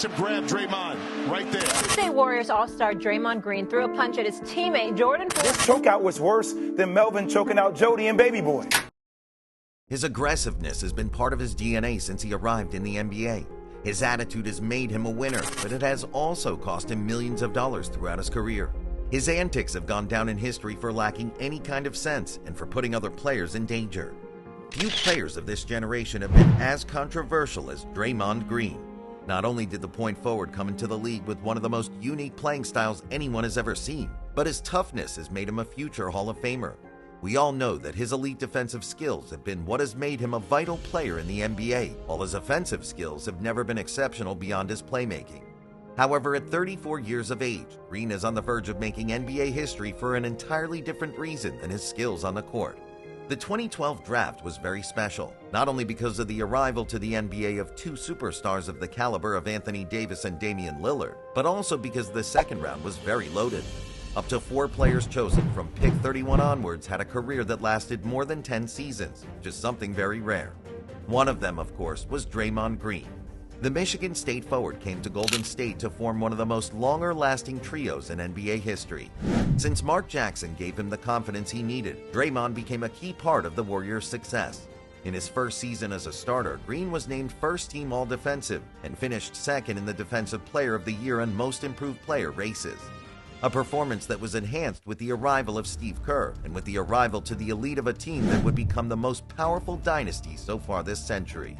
matchup grab, Draymond, right there. State Warriors All-Star Draymond Green threw a punch at his teammate Jordan Poole. This chokeout was worse than Melvin choking out Jody and Baby Boy. His aggressiveness has been part of his DNA since he arrived in the NBA. His attitude has made him a winner, but it has also cost him millions of dollars throughout his career. His antics have gone down in history for lacking any kind of sense and for putting other players in danger. Few players of this generation have been as controversial as Draymond Green. Not only did the point forward come into the league with one of the most unique playing styles anyone has ever seen, but his toughness has made him a future Hall of Famer. We all know that his elite defensive skills have been what has made him a vital player in the NBA, while his offensive skills have never been exceptional beyond his playmaking. However, at 34 years of age, Green is on the verge of making NBA history for an entirely different reason than his skills on the court. The 2012 draft was very special, not only because of the arrival to the NBA of two superstars of the caliber of Anthony Davis and Damian Lillard, but also because the second round was very loaded. Up to 4 players chosen from pick 31 onwards had a career that lasted more than 10 seasons, which is something very rare. One of them, of course, was Draymond Green. The Michigan State forward came to Golden State to form one of the most longer-lasting trios in NBA history. Since Mark Jackson gave him the confidence he needed, Draymond became a key part of the Warriors' success. In his first season as a starter, Green was named first-team All-Defensive and finished second in the Defensive Player of the Year and Most Improved Player races. A performance that was enhanced with the arrival of Steve Kerr and with the arrival to the elite of a team that would become the most powerful dynasty so far this century.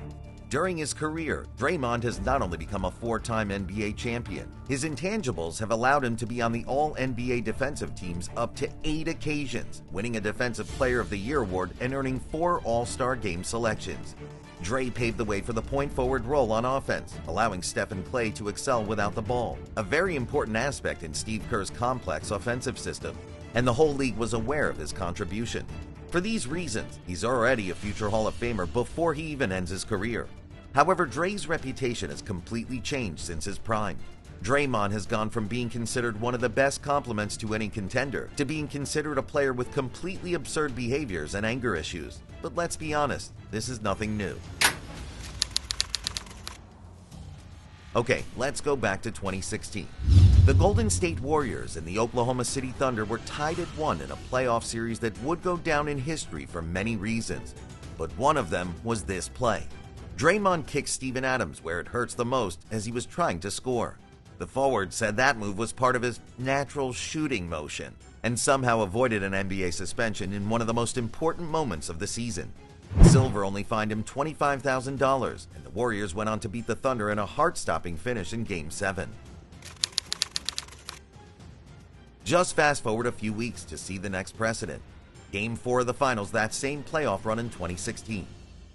During his career, Draymond has not only become a 4-time NBA champion, his intangibles have allowed him to be on the All-NBA defensive teams up to 8 occasions, winning a Defensive Player of the Year award and earning 4 All-Star Game selections. Dre paved the way for the point forward role on offense, allowing Steph and Klay to excel without the ball, a very important aspect in Steve Kerr's complex offensive system, and the whole league was aware of his contribution. For these reasons, he's already a future Hall of Famer before he even ends his career. However, Dre's reputation has completely changed since his prime. Draymond has gone from being considered one of the best compliments to any contender to being considered a player with completely absurd behaviors and anger issues. But let's be honest, this is nothing new. Okay, let's go back to 2016. The Golden State Warriors and the Oklahoma City Thunder were tied at 1 in a playoff series that would go down in history for many reasons. But one of them was this play. Draymond kicked Steven Adams where it hurts the most as he was trying to score. The forward said that move was part of his natural shooting motion and somehow avoided an NBA suspension in one of the most important moments of the season. Silver only fined him $25,000, and the Warriors went on to beat the Thunder in a heart-stopping finish in Game 7. Just fast forward a few weeks to see the next precedent. Game 4 of the finals that same playoff run in 2016.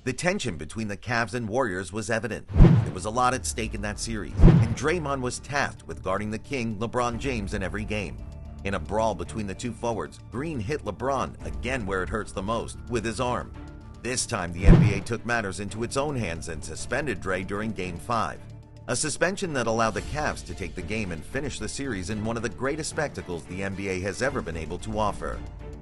The tension between the Cavs and Warriors was evident. There was a lot at stake in that series, and Draymond was tasked with guarding the King, LeBron James, in every game. In a brawl between the two forwards, Green hit LeBron, again where it hurts the most, with his arm. This time, the NBA took matters into its own hands and suspended Dre during Game 5. A suspension that allowed the Cavs to take the game and finish the series in one of the greatest spectacles the NBA has ever been able to offer.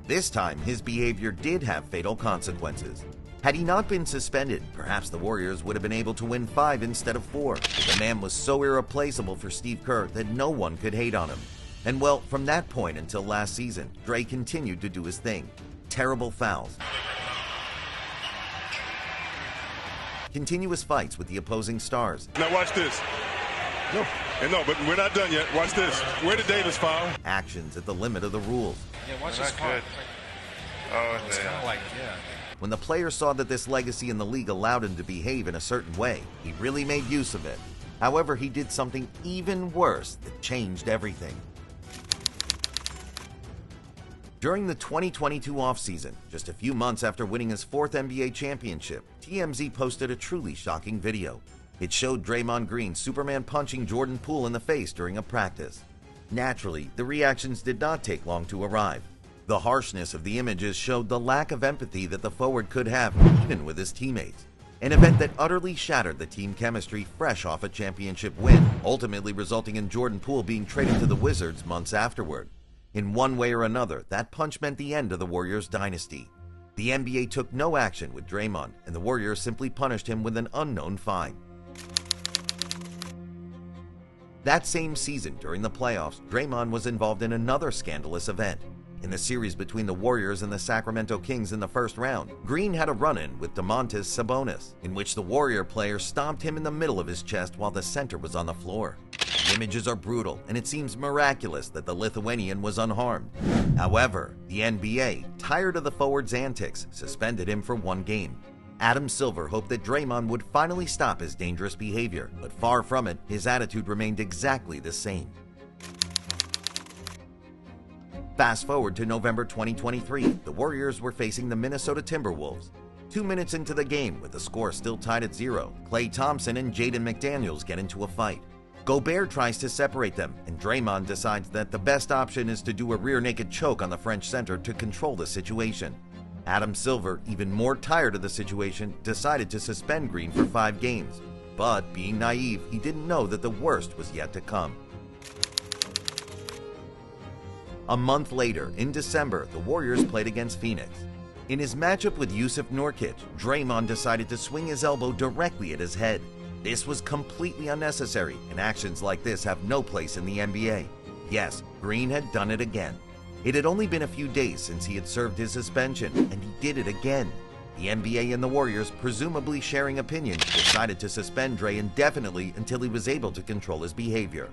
This time, his behavior did have fatal consequences. Had he not been suspended, perhaps the Warriors would have been able to win 5 instead of 4. The man was so irreplaceable for Steve Kerr that no one could hate on him. And well, from that point until last season, Dre continued to do his thing. Terrible fouls. Continuous fights with the opposing stars. Now watch this. No, but we're not done yet. Watch this. Where did Davis foul? Actions at the limit of the rules. Yeah, watch this foul. Oh, it's kind of like, yeah. When the player saw that this legacy in the league allowed him to behave in a certain way, he really made use of it. However, he did something even worse that changed everything. During the 2022 offseason, just a few months after winning his 4th NBA championship, TMZ posted a truly shocking video. It showed Draymond Green Superman punching Jordan Poole in the face during a practice. Naturally, the reactions did not take long to arrive. The harshness of the images showed the lack of empathy that the forward could have, even with his teammates. An event that utterly shattered the team chemistry fresh off a championship win, ultimately resulting in Jordan Poole being traded to the Wizards months afterward. In one way or another, that punch meant the end of the Warriors' dynasty. The NBA took no action with Draymond, and the Warriors simply punished him with an unknown fine. That same season, during the playoffs, Draymond was involved in another scandalous event. In the series between the Warriors and the Sacramento Kings in the first round, Green had a run-in with Domantas Sabonis, in which the Warrior player stomped him in the middle of his chest while the center was on the floor. The images are brutal, and it seems miraculous that the Lithuanian was unharmed. However, the NBA, tired of the forward's antics, suspended him for 1 game. Adam Silver hoped that Draymond would finally stop his dangerous behavior, but far from it, his attitude remained exactly the same. Fast forward to November 2023, the Warriors were facing the Minnesota Timberwolves. 2 minutes into the game, with the score still tied at 0, Klay Thompson and Jaden McDaniels get into a fight. Gobert tries to separate them, and Draymond decides that the best option is to do a rear naked choke on the French center to control the situation. Adam Silver, even more tired of the situation, decided to suspend Green for 5 games. But, being naive, he didn't know that the worst was yet to come. A month later, in December, the Warriors played against Phoenix. In his matchup with Jusuf Nurkic, Draymond decided to swing his elbow directly at his head. This was completely unnecessary, and actions like this have no place in the NBA. Yes, Green had done it again. It had only been a few days since he had served his suspension, and he did it again. The NBA and the Warriors, presumably sharing opinions, decided to suspend Dre indefinitely until he was able to control his behavior.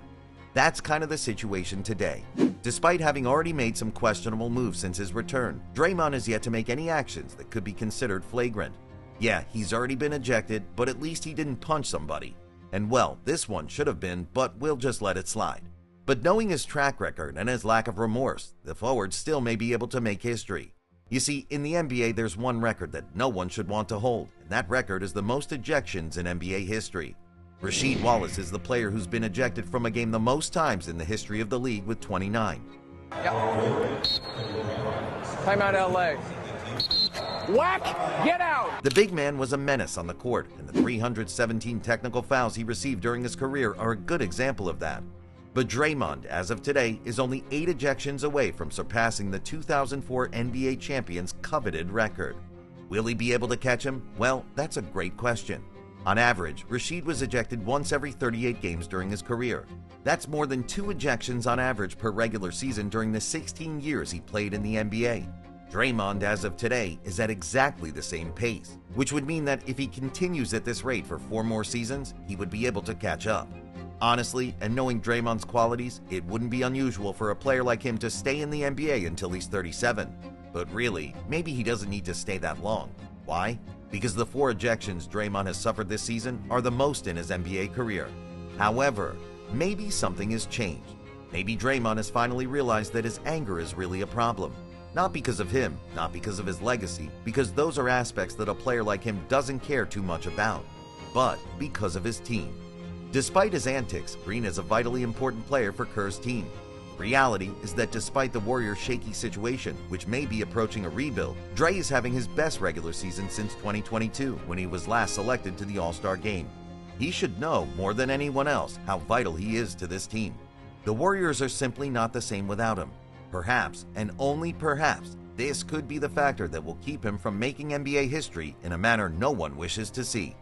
That's kind of the situation today. Despite having already made some questionable moves since his return, Draymond has yet to make any actions that could be considered flagrant. Yeah, he's already been ejected, but at least he didn't punch somebody. And well, this one should have been, but we'll just let it slide. But knowing his track record and his lack of remorse, the forward still may be able to make history. You see, in the NBA there's one record that no one should want to hold, and that record is the most ejections in NBA history. Rasheed Wallace is the player who's been ejected from a game the most times in the history of the league with 29. Timeout LA. Whack! Get out! The big man was a menace on the court, and the 317 technical fouls he received during his career are a good example of that. But Draymond, as of today, is only 8 ejections away from surpassing the 2004 NBA champions' coveted record. Will he be able to catch him? Well, that's a great question. On average, Rasheed was ejected once every 38 games during his career. That's more than 2 ejections on average per regular season during the 16 years he played in the NBA. Draymond, as of today, is at exactly the same pace, which would mean that if he continues at this rate for 4 more seasons, he would be able to catch up. Honestly, and knowing Draymond's qualities, it wouldn't be unusual for a player like him to stay in the NBA until he's 37. But really, maybe he doesn't need to stay that long. Why? Because the 4 ejections Draymond has suffered this season are the most in his NBA career. However, maybe something has changed. Maybe Draymond has finally realized that his anger is really a problem. Not because of him, not because of his legacy, because those are aspects that a player like him doesn't care too much about, but because of his team. Despite his antics, Green is a vitally important player for Kerr's team. The reality is that despite the Warriors' shaky situation, which may be approaching a rebuild, Dre is having his best regular season since 2022, when he was last selected to the All-Star game. He should know, more than anyone else, how vital he is to this team. The Warriors are simply not the same without him. Perhaps, and only perhaps, this could be the factor that will keep him from making NBA history in a manner no one wishes to see.